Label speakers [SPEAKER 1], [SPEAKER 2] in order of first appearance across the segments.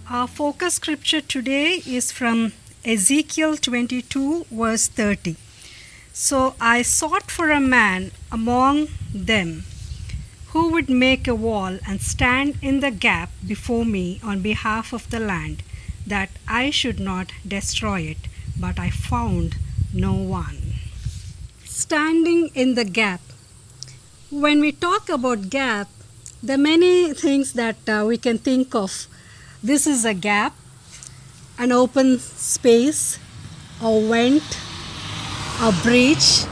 [SPEAKER 1] Our focus scripture today is from Ezekiel 22, verse 30. So I sought for a man among them who would make a wall and stand in the gap before me on behalf of the land, that I should not destroy it, but I found no one. Standing in the gap. When we talk about gap, there are many things that we can think of. This is a gap, an open space, a vent, a breach,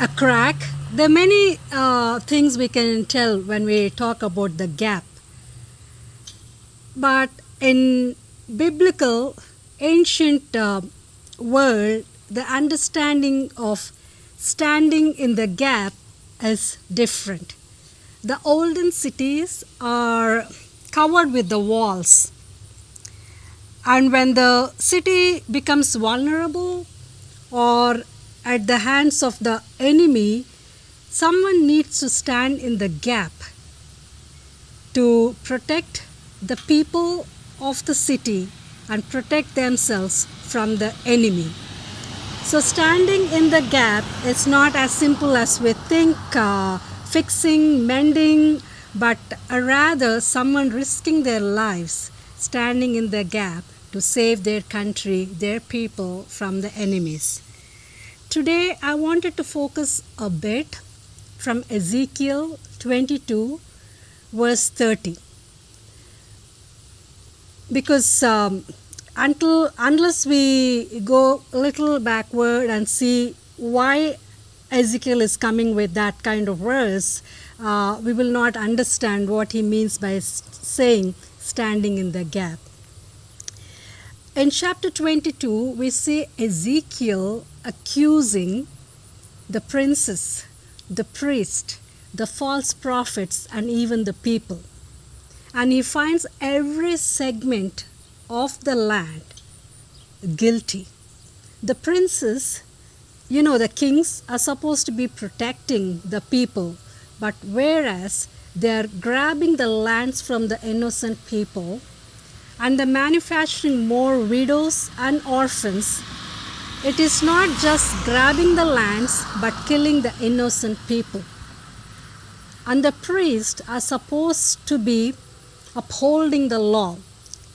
[SPEAKER 1] a crack. There are many things we can tell when we talk about the gap. But in biblical, ancient world, the understanding of standing in the gap is different. The olden cities are covered with the walls, and when the city becomes vulnerable or at the hands of the enemy, someone needs to stand in the gap to protect the people of the city and protect themselves from the enemy. So standing in the gap is not as simple as we think, fixing, mending, but rather someone risking their lives, standing in the gap to save their country, their people from the enemies. Today I wanted to focus a bit from Ezekiel 22, verse 30. Because unless we go a little backward and see why Ezekiel is coming with that kind of verse, we will not understand what he means by saying standing in the gap. In chapter 22, we see Ezekiel accusing the princes, the priest, the false prophets, and even the people. And he finds every segment of the land guilty. The princes, the kings are supposed to be protecting the people, but whereas they are grabbing the lands from the innocent people and they're manufacturing more widows and orphans, it is not just grabbing the lands but killing the innocent people. And the priests are supposed to be upholding the law,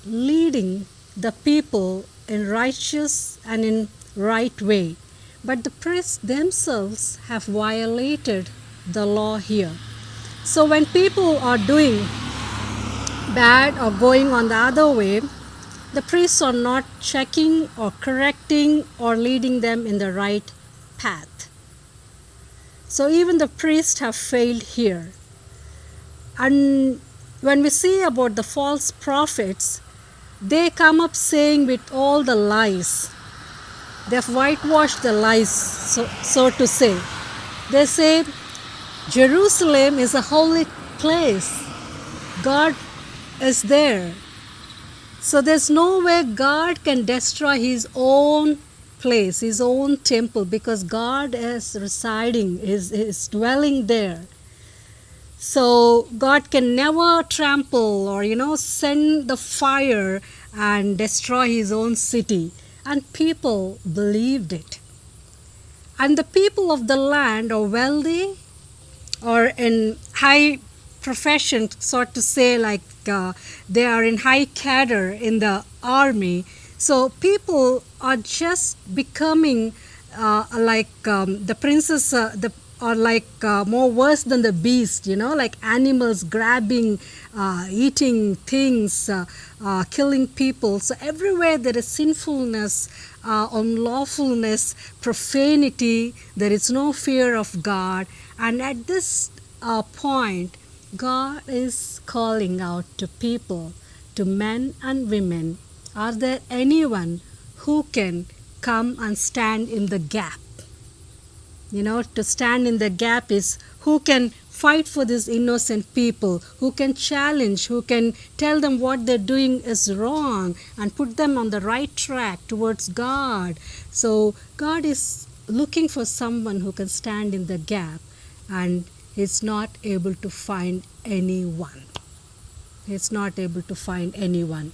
[SPEAKER 1] leading the people in righteous and in right way. But the priests themselves have violated the law here. So when people are doing bad or going on the other way, the priests are not checking or correcting or leading them in the right path. So even the priests have failed here. And when we see about the false prophets, they come up saying with all the lies. They've whitewashed the lies, so to say. They say Jerusalem is a holy place. God is there. So there's no way God can destroy his own place, his own temple, because God is residing, is dwelling there. So God can never trample or, send the fire and destroy his own city. And people believed it. And the people of the land are wealthy or in high profession, so to say, like they are in high cadre in the army. So people are just becoming like the princes, or like more worse than the beast, like animals grabbing, eating things, killing people. So everywhere there is sinfulness, unlawfulness, profanity, there is no fear of God. And at this point, God is calling out to people, to men and women, are there anyone who can come and stand in the gap? To stand in the gap is who can fight for these innocent people, who can challenge, who can tell them what they're doing is wrong and put them on the right track towards God. So God is looking for someone who can stand in the gap, and is not able to find anyone. He's not able to find anyone.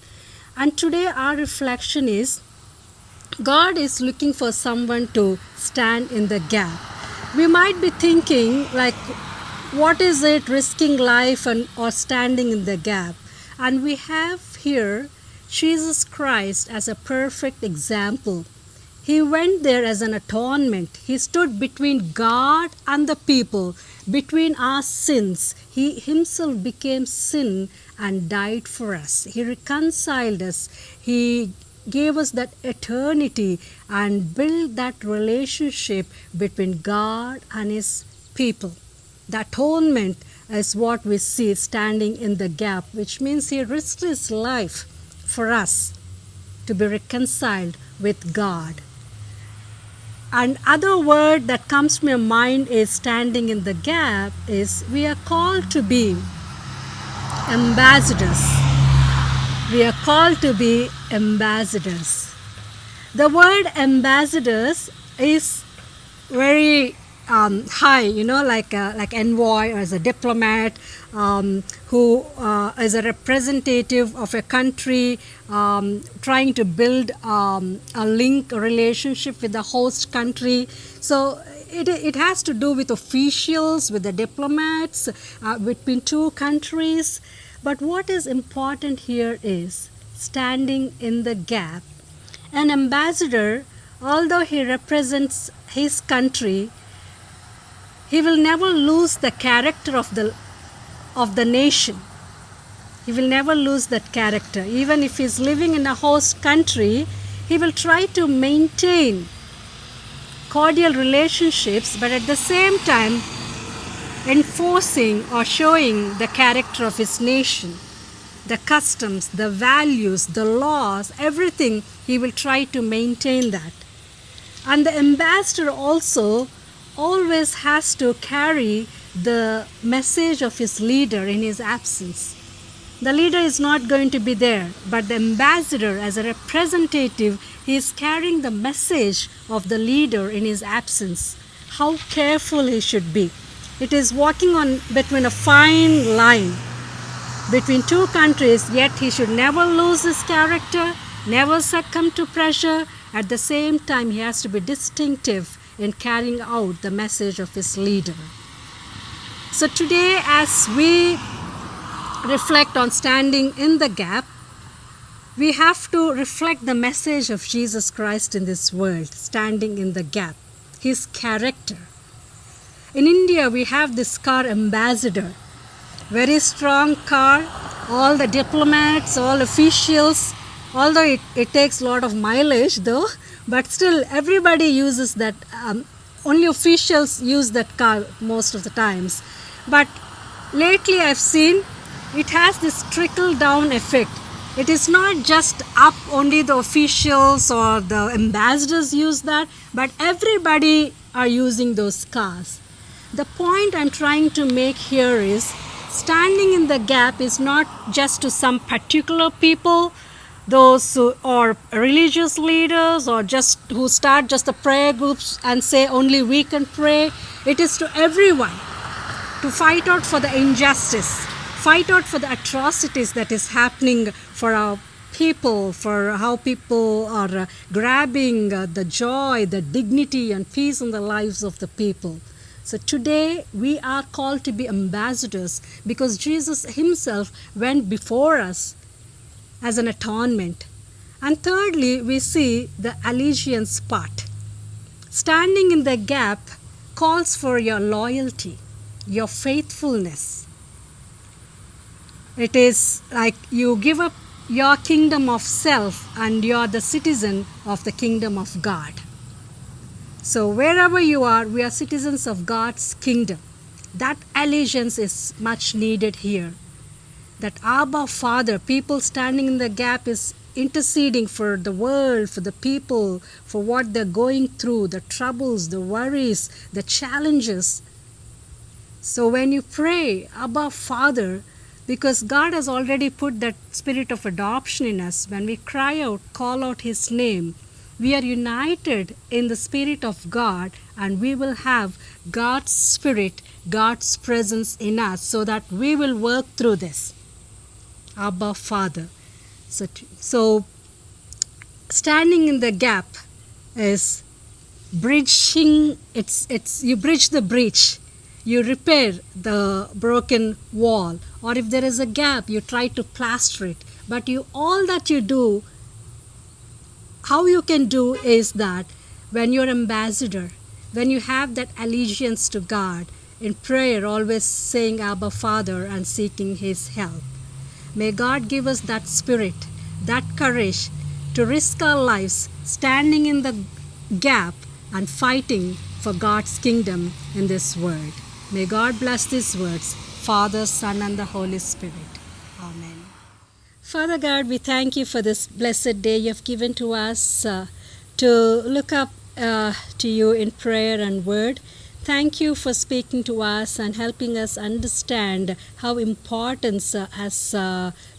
[SPEAKER 1] And today our reflection is God is looking for someone to stand in the gap. We might be thinking, like, what is it, risking life and or standing in the gap? And we have here Jesus Christ as a perfect example. He went there as an atonement. He stood between God and the people, between our sins. He himself became sin and died for us. He reconciled us. He gave us that eternity and built that relationship between God and his people. The atonement is what we see standing in the gap, which means he risked his life for us to be reconciled with God. And other word that comes to my mind is standing in the gap is we are called to be ambassadors. We are called to be ambassadors. The word ambassadors is very high, like envoy or as a diplomat who is a representative of a country trying to build a link, a relationship with the host country. So it has to do with officials, with the diplomats, between two countries. But what is important here is standing in the gap. An ambassador, although he represents his country, he will never lose the character of the nation. He will never lose that character. Even if he is living in a host country, he will try to maintain cordial relationships, but at the same time enforcing or showing the character of his nation. The customs, the values, the laws, everything, he will try to maintain that. And the ambassador also always has to carry the message of his leader in his absence. The leader is not going to be there, but the ambassador, as a representative, he is carrying the message of the leader in his absence. How careful he should be. It is walking on between a fine line between two countries, yet he should never lose his character, never succumb to pressure. At the same time, he has to be distinctive in carrying out the message of his leader. So today, as we reflect on standing in the gap, we have to reflect the message of Jesus Christ in this world, standing in the gap, his character. In India, we have this car ambassador, very strong car, all the diplomats, all officials, although it takes a lot of mileage though, but still everybody uses that, only officials use that car most of the times. But lately I've seen it has this trickle down effect. It is not just up only the officials or the ambassadors use that, but everybody are using those cars. The point I'm trying to make here is standing in the gap is not just to some particular people, those who are religious leaders or just who start just the prayer groups and say only we can pray. It is to everyone to fight out for the injustice, fight out for the atrocities that is happening for our people, for how people are grabbing the joy, the dignity and peace in the lives of the people. So today we are called to be ambassadors because Jesus himself went before us as an atonement. And thirdly, we see the allegiance part. Standing in the gap calls for your loyalty, your faithfulness. It is like you give up your kingdom of self and you are the citizen of the kingdom of God. So wherever you are, we are citizens of God's kingdom. That allegiance is much needed here. That Abba Father, people standing in the gap is interceding for the world, for the people, for what they're going through, the troubles, the worries, the challenges. So when you pray, Abba Father, because God has already put that spirit of adoption in us, when we cry out, call out His name, we are united in the Spirit of God and we will have God's Spirit, God's presence in us so that we will work through this. Abba Father. So standing in the gap is bridging. It's you bridge the breach, you repair the broken wall, or if there is a gap, you try to plaster it. But you all that you do, how you can do is that when you're ambassador, when you have that allegiance to God, in prayer always saying Abba Father and seeking His help. May God give us that spirit, that courage to risk our lives standing in the gap and fighting for God's kingdom in this world. May God bless these words, Father, Son, and the Holy Spirit. Amen. Father God, we thank you for this blessed day you have given to us to look up to you in prayer and word. Thank you for speaking to us and helping us understand how important as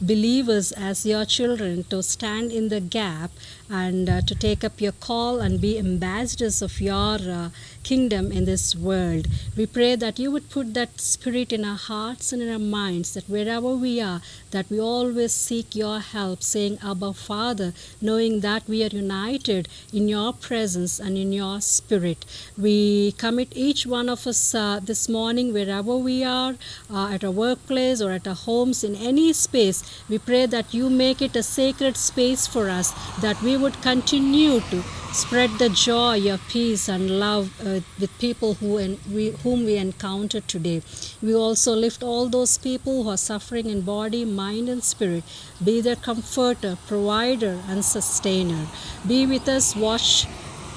[SPEAKER 1] believers, as your children, to stand in the gap and to take up your call and be ambassadors of your kingdom in this world. We pray that you would put that spirit in our hearts and in our minds, that wherever we are, that we always seek your help, saying Abba Father, knowing that we are united in your presence and in your spirit. We commit each one of us this morning, wherever we are, at our workplace or at our homes, in any space. We pray that you make it a sacred space for us, that we would continue to spread the joy, your peace and love with people whom we encounter today. We also lift all those people who are suffering in body, mind and spirit. Be their comforter, provider and sustainer. Be with us, watch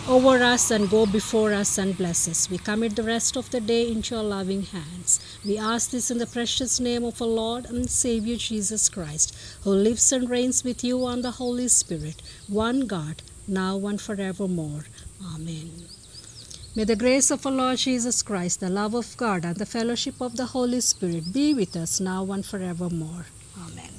[SPEAKER 1] over us and go before us and bless us. We commit the rest of the day into your loving hands. We ask this in the precious name of our Lord and Savior Jesus Christ, who lives and reigns with you and the Holy Spirit, one God, now and forevermore. Amen. May the grace of our Lord Jesus Christ, the love of God, and the fellowship of the Holy Spirit be with us now and forevermore. Amen.